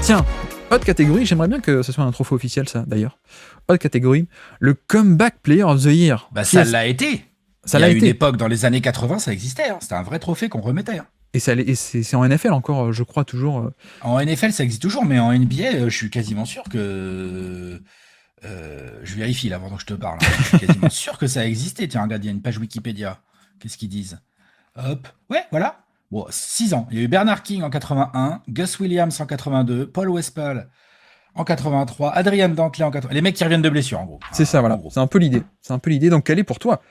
Tiens, haute catégorie, j'aimerais bien que ce soit un trophée officiel, ça, d'ailleurs. Haute catégorie, le Comeback Player of the Year. Bah, ça l'a été. Ça Il y l'a a une été. époque, dans les années 80, ça existait. C'était un vrai trophée qu'on remettait. Et c'est en NFL encore, je crois, toujours. En NFL, ça existe toujours, mais en NBA, je suis quasiment sûr que... je vérifie là pendant que je te parle. Je suis quasiment sûr que ça existait. Tiens, regarde, il y a une page Wikipédia. Qu'est-ce qu'ils disent? Hop. Ouais, voilà. Bon, 6 ans. Il y a eu Bernard King en 81, Gus Williams en 82, Paul Westphal en 83, Adrian Dantley en 80. Les mecs qui reviennent de blessure, en gros. C'est ça, voilà. C'est un peu l'idée. Donc, quel est pour toi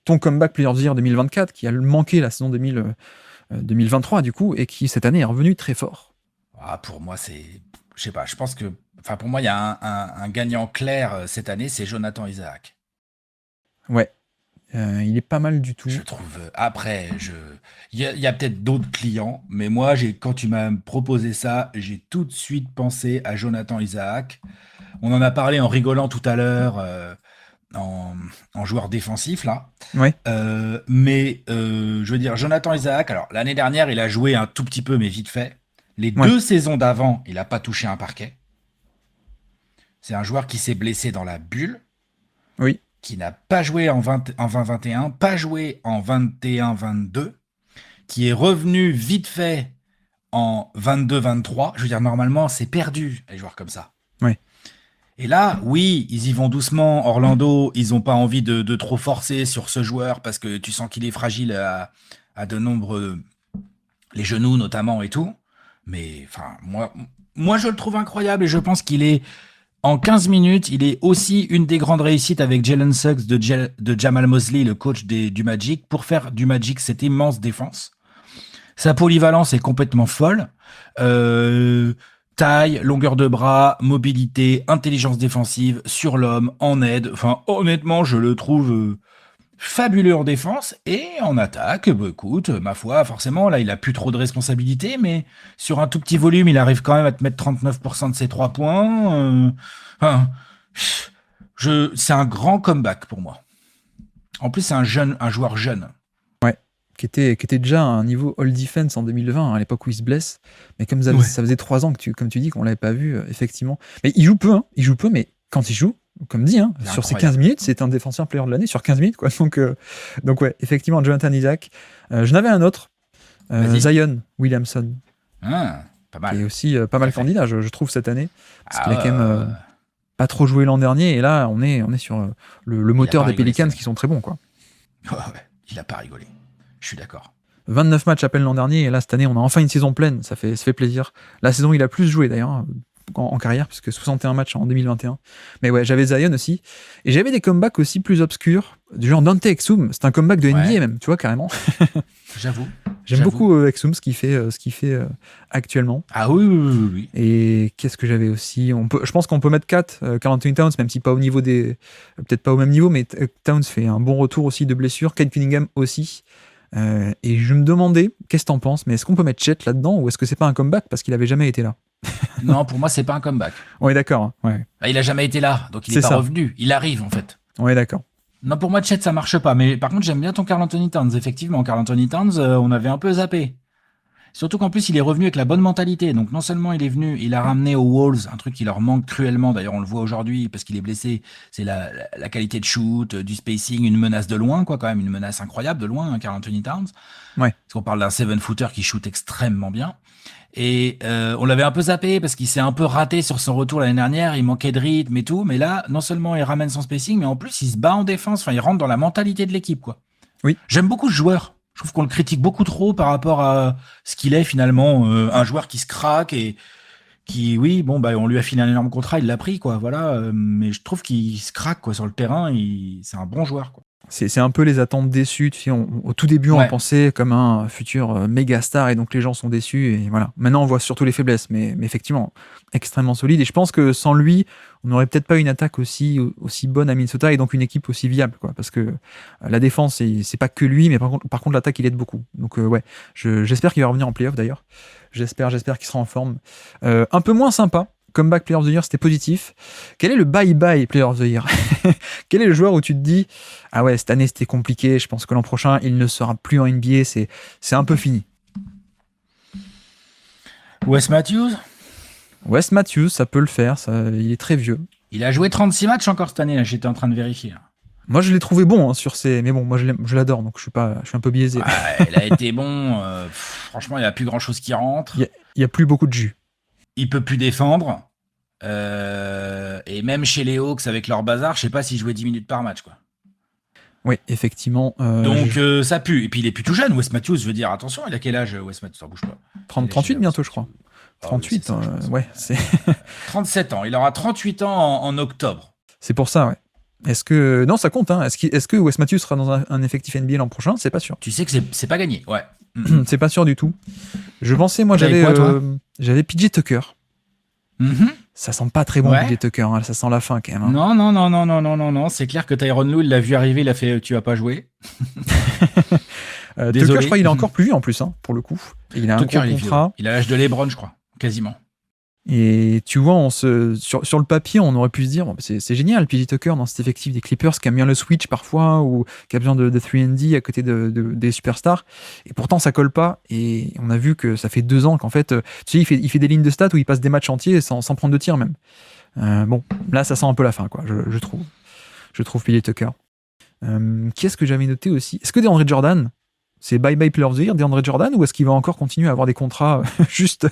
ton Comeback Player of the Year 2024, qui a manqué la saison 2023, du coup, et qui, cette année, est revenu très fort? Pour moi, c'est... Je sais pas, je pense que... Enfin, pour moi, il y a un gagnant clair cette année, c'est Jonathan Isaac. Ouais. Il est pas mal du tout. Je trouve... Après, il y a peut-être d'autres clients, mais moi, quand tu m'as proposé ça, j'ai tout de suite pensé à Jonathan Isaac. On en a parlé en rigolant tout à l'heure, en joueur défensif, là. Ouais. Mais, je veux dire, Jonathan Isaac, alors, l'année dernière, il a joué un tout petit peu, mais vite fait. Les 2 saisons d'avant, il n'a pas touché un parquet. C'est un joueur qui s'est blessé dans la bulle. Oui. Qui n'a pas joué en 20-21, pas joué en 21-22, qui est revenu vite fait en 22-23. Je veux dire, normalement, c'est perdu, les joueurs comme ça. Ouais. Et là, oui, ils y vont doucement. Orlando, ils n'ont pas envie de trop forcer sur ce joueur parce que tu sens qu'il est fragile à de nombreux... les genoux notamment et tout. Mais enfin, moi, je le trouve incroyable et je pense qu'il est... En 15 minutes, il est aussi une des grandes réussites avec Jalen Suggs de Jamal Mosley, le coach du Magic, pour faire du Magic cette immense défense. Sa polyvalence est complètement folle. Taille, longueur de bras, mobilité, intelligence défensive, sur l'homme, en aide. Enfin, honnêtement, je le trouve fabuleux en défense et en attaque. Bah, écoute, ma foi, forcément, là, il a plus trop de responsabilités, mais sur un tout petit volume, il arrive quand même à te mettre 39% de ses 3 points. C'est un grand comeback pour moi. En plus, c'est un joueur jeune. Ouais, qui était déjà à un niveau All Defense en 2020, à l'époque où il se blesse. Mais comme ça faisait 3 ans comme tu dis, qu'on l'avait pas vu, effectivement. Mais il joue peu, mais quand il joue, comme dit, sur ces 15 minutes, c'est un défenseur player de l'année sur 15 minutes, quoi. Donc ouais, effectivement, Jonathan Isaac. Je n'avais un autre, Zion Williamson. Pas mal. Qui est aussi pas mal candidat, je trouve, cette année. Parce qu'il a quand même pas trop joué l'an dernier, et là, on est sur le moteur des Pelicans qui sont très bons, quoi. Ouais, il a pas rigolé. Je suis d'accord. 29 matchs à peine l'an dernier, et là, cette année, on a enfin une saison pleine, ça fait plaisir. La saison, il a plus joué, d'ailleurs, en carrière, puisque 61 matchs en 2021. Mais ouais, j'avais Zion aussi. Et j'avais des comebacks aussi plus obscurs, du genre Dante Exum. C'est un comeback de NBA même, tu vois, carrément. J'avoue. J'aime beaucoup Exum, ce qu'il fait actuellement. Ah oui. Et qu'est-ce que j'avais aussi? Je pense qu'on peut mettre 4, Karl Anthony Towns, même si pas au niveau peut-être pas au même niveau, mais Towns fait un bon retour aussi de blessure. Kate Cunningham aussi. Et je me demandais, qu'est-ce que t'en penses? Mais est-ce qu'on peut mettre Chet là-dedans, ou est-ce que c'est pas un comeback parce qu'il avait jamais été là? Non, pour moi, c'est pas un comeback. On est d'accord. Ouais. Il a jamais été là, donc il est pas revenu. Il arrive, en fait. On est d'accord. Non, pour moi, Chet, ça marche pas. Mais par contre, j'aime bien ton Karl Anthony Towns. Effectivement, Karl Anthony Towns, on avait un peu zappé. Surtout qu'en plus, il est revenu avec la bonne mentalité. Donc, non seulement il est venu, il a ramené aux Wolves un truc qui leur manque cruellement. D'ailleurs, on le voit aujourd'hui parce qu'il est blessé. C'est la qualité de shoot, du spacing, une menace de loin, quoi, quand même. Une menace incroyable de loin, Karl Anthony Towns. Ouais. Parce qu'on parle d'un 7-footer qui shoot extrêmement bien. Et on l'avait un peu zappé parce qu'il s'est un peu raté sur son retour l'année dernière. Il manquait de rythme et tout. Mais là, non seulement il ramène son spacing, mais en plus, il se bat en défense. Enfin, il rentre dans la mentalité de l'équipe, quoi. Oui. J'aime beaucoup ce joueur. Je trouve qu'on le critique beaucoup trop par rapport à ce qu'il est finalement, un joueur qui se craque et qui, on lui a filé un énorme contrat, il l'a pris, quoi, voilà. Mais je trouve qu'il se craque, quoi, sur le terrain. C'est un bon joueur, quoi. C'est un peu les attentes déçues. Tu sais, au tout début, on pensait comme un futur méga star, et donc les gens sont déçus. Et voilà. Maintenant, on voit surtout les faiblesses, mais effectivement, extrêmement solide. Et je pense que sans lui, on n'aurait peut-être pas une attaque aussi bonne à Minnesota, et donc une équipe aussi viable, quoi. Parce que la défense, c'est pas que lui, mais par contre, l'attaque, il aide beaucoup. Donc j'espère qu'il va revenir en playoff d'ailleurs. J'espère qu'il sera en forme. Un peu moins sympa. Comeback Player of the Year, c'était positif. Quel est le bye-bye Player of the Year? Quel est le joueur où tu te dis, ah ouais, cette année c'était compliqué, je pense que l'an prochain il ne sera plus en NBA, c'est un peu fini? Wes Matthews? Wes Matthews, ça peut le faire. Il est très vieux. Il a joué 36 matchs encore cette année, là. J'étais en train de vérifier. Là. Moi, je l'ai trouvé bon sur ces. Mais bon, moi, je l'adore, donc je suis un peu biaisé. Ouais, il a été bon. Franchement, il n'y a plus grand-chose qui rentre. Il y a plus beaucoup de jus. Il peut plus défendre. Et même chez les Hawks, avec leur bazar, je sais pas s'il jouait 10 minutes par match, quoi. Oui, effectivement. Donc, ça pue. Et puis, il est plus tout jeune, Wes Matthews. Je veux dire, attention, il a quel âge, Wes Matthews? Ça bouge pas. 38 bientôt, je crois. 38, ouais. 37 ans. Il aura 38 ans en octobre. C'est pour ça, ouais. Est-ce que... Non, ça compte, hein. Est-ce que Wes Matthews sera dans un effectif NBA l'an prochain? C'est pas sûr. Tu sais que c'est pas gagné, ouais. C'est pas sûr du tout. Je pensais, moi, j'avais PJ Tucker. Ça sent pas très bon, PJ Tucker. Hein. Ça sent la fin, quand même. Hein. Non. C'est clair que Tyronn Lue, il l'a vu arriver, il a fait « tu vas pas jouer ». Tucker, je crois, il est encore plus vieux en plus, hein, pour le coup. Et il a un gros contrat. Il a l'âge de LeBron, je crois, quasiment. Et tu vois, sur le papier, on aurait pu se dire, bon, c'est génial, PJ Tucker dans cet effectif des Clippers qui aime bien le switch parfois, ou qui a besoin de 3&D à côté des superstars. Et pourtant, ça colle pas. Et on a vu que ça fait 2 ans qu'en fait, tu sais, il fait des lignes de stats où il passe des matchs entiers sans prendre de tir même. Bon, là, ça sent un peu la fin, quoi, je trouve. Je trouve PJ Tucker. Qui est-ce que j'avais noté aussi? Est-ce que DeAndre Jordan, c'est bye-bye player of the year, DeAndre Jordan, ou est-ce qu'il va encore continuer à avoir des contrats juste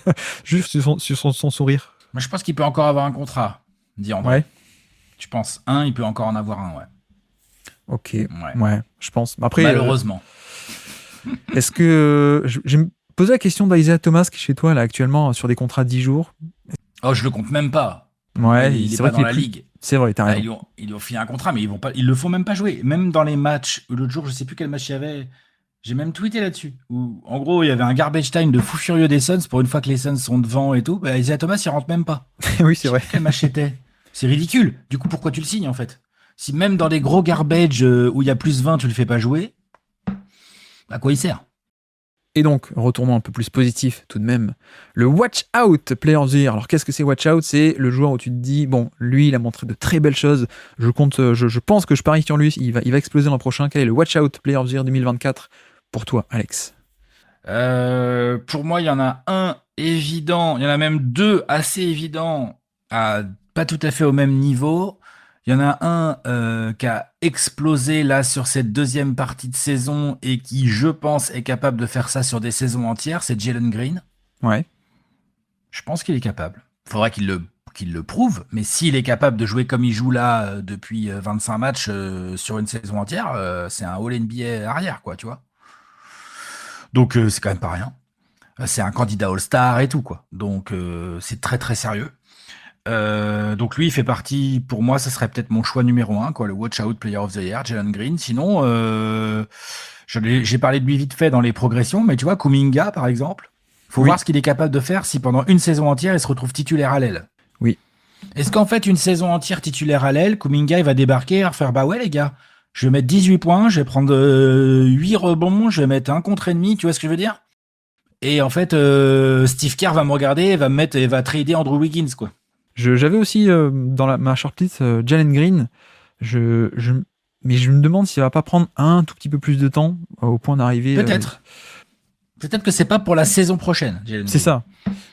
sur son sourire? Moi, je pense qu'il peut encore avoir un contrat, DeAndre. Ouais. Tu penses il peut encore en avoir un, ouais. Ok, ouais, je pense. Après, malheureusement. Est-ce que... J'ai posé la question d'Isaiah Thomas, qui est chez toi, là, actuellement, sur des contrats de 10 jours. Oh, je le compte même pas. Ouais, il est pas dans la ligue. C'est vrai, t'as raison. Ils lui ont fait un contrat, mais ils le font même pas jouer. Même dans les matchs, l'autre jour, je sais plus quel match il y avait... J'ai même tweeté là-dessus. Où, en gros, il y avait un garbage time de fou furieux des Suns pour une fois que les Suns sont devant et tout. Bah, Isaiah Thomas, il rentre même pas. Oui, c'est vrai. Quel match c'était? C'est ridicule. Du coup, pourquoi tu le signes en fait? Si même dans des gros garbage où il y a plus 20, tu le fais pas jouer, à quoi il sert? Et donc, retournons un peu plus positif tout de même. Le Watch Out Player of the Year. Alors, qu'est-ce que c'est Watch Out? C'est le joueur où tu te dis, bon, lui, il a montré de très belles choses. Je pense que je parie sur lui. Il va exploser l'an prochain. Quel est le Watch Out Player of the Year 2024 pour toi, Alex? Pour moi, il y en a un évident. Il y en a même 2 assez évidents, pas tout à fait au même niveau. Il y en a un qui a explosé là sur cette deuxième partie de saison et qui, je pense, est capable de faire ça sur des saisons entières, c'est Jalen Green. Ouais. Je pense qu'il est capable. Il faudrait qu'il le prouve, mais s'il est capable de jouer comme il joue là depuis 25 matchs sur une saison entière, c'est un All-NBA arrière, quoi, tu vois. Donc c'est quand même pas rien. C'est un candidat All-Star et tout, quoi. Donc c'est très très sérieux. Donc lui, il fait partie, pour moi, ça serait peut-être mon choix numéro 1, quoi, le Watch Out Player of the Year, Jalen Green. Sinon, j'ai parlé de lui vite fait dans les progressions, mais tu vois, Kuminga, par exemple, faut voir ce qu'il est capable de faire si pendant une saison entière, il se retrouve titulaire à l'aile. Oui. Est-ce qu'en fait, une saison entière titulaire à l'aile, Kuminga, il va débarquer et faire, bah ouais, les gars, je vais mettre 18 points, je vais prendre 8 rebonds, je vais mettre 1 contre ennemi, tu vois ce que je veux dire? Et en fait, Steve Kerr va me regarder et va trader Andrew Wiggins, quoi. J'avais aussi dans ma shortlist Jalen Green, mais je me demande s'il va pas prendre un tout petit peu plus de temps au point d'arriver. Peut-être. Peut-être que c'est pas pour la saison prochaine, Jalen Green. C'est ça.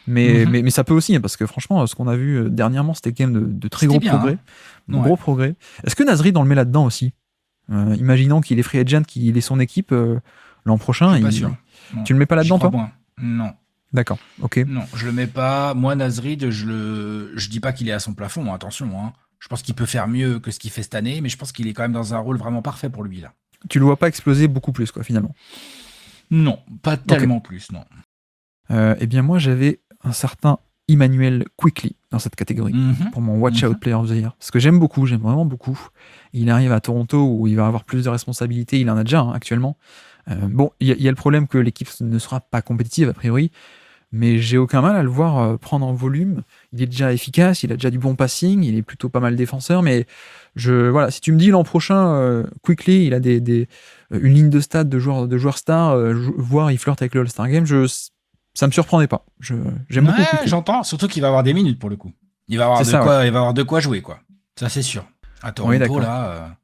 Mais ça peut aussi, hein, parce que franchement, ce qu'on a vu dernièrement, c'était quand même de très gros progrès. Hein. Gros progrès. Est-ce que Nasrid, on le met là-dedans aussi? Imaginons qu'il est free agent, qu'il ait son équipe l'an prochain. Je suis pas sûr. Tu le mets pas là-dedans, toi? Non. D'accord, ok. Non, je le mets pas. Moi, Nasrid, je dis pas qu'il est à son plafond, attention. Hein. Je pense qu'il peut faire mieux que ce qu'il fait cette année, mais je pense qu'il est quand même dans un rôle vraiment parfait pour lui, là. Tu le vois pas exploser beaucoup plus, quoi, finalement? Non, pas tellement plus, non. Eh bien, moi, j'avais un certain Emmanuel Quickley dans cette catégorie, pour mon Watch Out Player of the Year. Parce que j'aime vraiment beaucoup. Il arrive à Toronto où il va avoir plus de responsabilités. Il en a déjà, actuellement. Bon, il y a le problème que l'équipe ne sera pas compétitive, a priori. Mais j'ai aucun mal à le voir prendre en volume. Il est déjà efficace, il a déjà du bon passing, il est plutôt pas mal défenseur, mais voilà, si tu me dis l'an prochain, Quickley, il a une ligne de stats de joueurs stars, voire il flirte avec le All-Star Game, ça me surprendait pas. J'aime beaucoup Quickley. J'entends, surtout qu'il va avoir des minutes pour le coup. Il va avoir de quoi jouer, quoi. Ça, c'est sûr. À Toronto, là...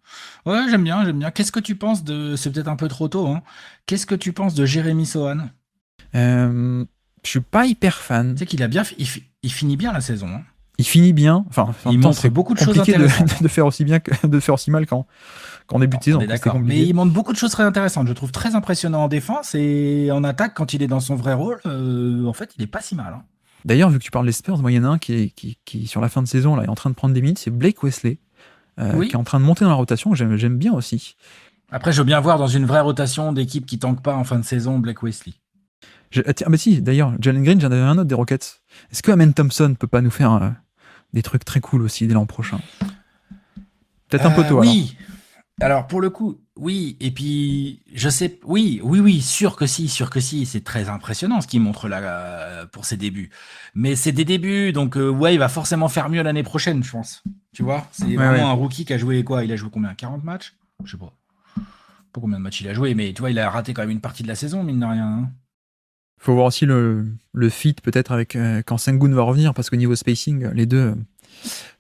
Ouais, j'aime bien. Qu'est-ce que tu penses de... C'est peut-être un peu trop tôt, hein. Qu'est-ce que tu penses de Jérémy Sohan? Je suis pas hyper fan. Tu sais qu'il a bien, il finit bien la saison. Hein. Il finit bien. Enfin, il montre beaucoup de choses intéressantes. de faire aussi bien que de faire aussi mal quand début de saison. D'accord. Mais il montre beaucoup de choses très intéressantes. Je trouve très impressionnant en défense et en attaque quand il est dans son vrai rôle. En fait, il est pas si mal. Hein. D'ailleurs, vu que tu parles des Spurs, moi, il y en a un qui sur la fin de saison là, est en train de prendre des minutes. C'est Blake Wesley, qui est en train de monter dans la rotation. J'aime bien aussi. Après, je veux bien voir dans une vraie rotation d'équipe qui tanque pas en fin de saison Blake Wesley. Mais si, d'ailleurs, Jalen Green, j'en avais un autre des Rockets. Est-ce que Amen Thompson peut pas nous faire des trucs très cool aussi dès l'an prochain? Peut-être un peu tôt. Oui. Alors pour le coup, oui. Et puis je sais, oui, sûr que si. C'est très impressionnant ce qu'il montre là pour ses débuts. Mais c'est des débuts, donc il va forcément faire mieux l'année prochaine, je pense. Tu vois, c'est vraiment un rookie qui a joué quoi? Il a joué combien? 40 matchs? Je sais pas. Pas combien de matchs il a joué, mais tu vois, il a raté quand même une partie de la saison, mine de rien. Hein. Faut voir aussi le fit peut-être avec quand Sengun va revenir, parce qu'au niveau spacing, les deux,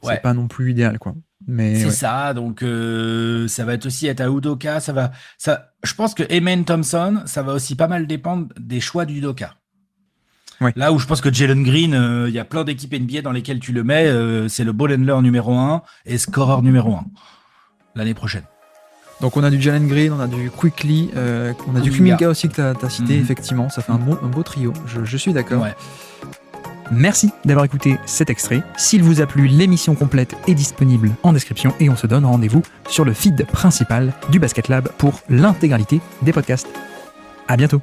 c'est pas non plus idéal, quoi. Mais c'est ça, donc ça va aussi être à Udoka. Je pense que Amen Thompson, ça va aussi pas mal dépendre des choix d'Udoka. Ouais. Là où je pense que Jalen Green, il y a plein d'équipes NBA dans lesquelles tu le mets, c'est le ball handler numéro 1 et scorer numéro 1 l'année prochaine. Donc on a du Jalen Green, on a du Quickly, on a du Kuminga aussi que tu as cité, effectivement, ça fait un beau trio, je suis d'accord. Ouais. Merci d'avoir écouté cet extrait. S'il vous a plu, l'émission complète est disponible en description et on se donne rendez-vous sur le feed principal du Basket Lab pour l'intégralité des podcasts. À bientôt.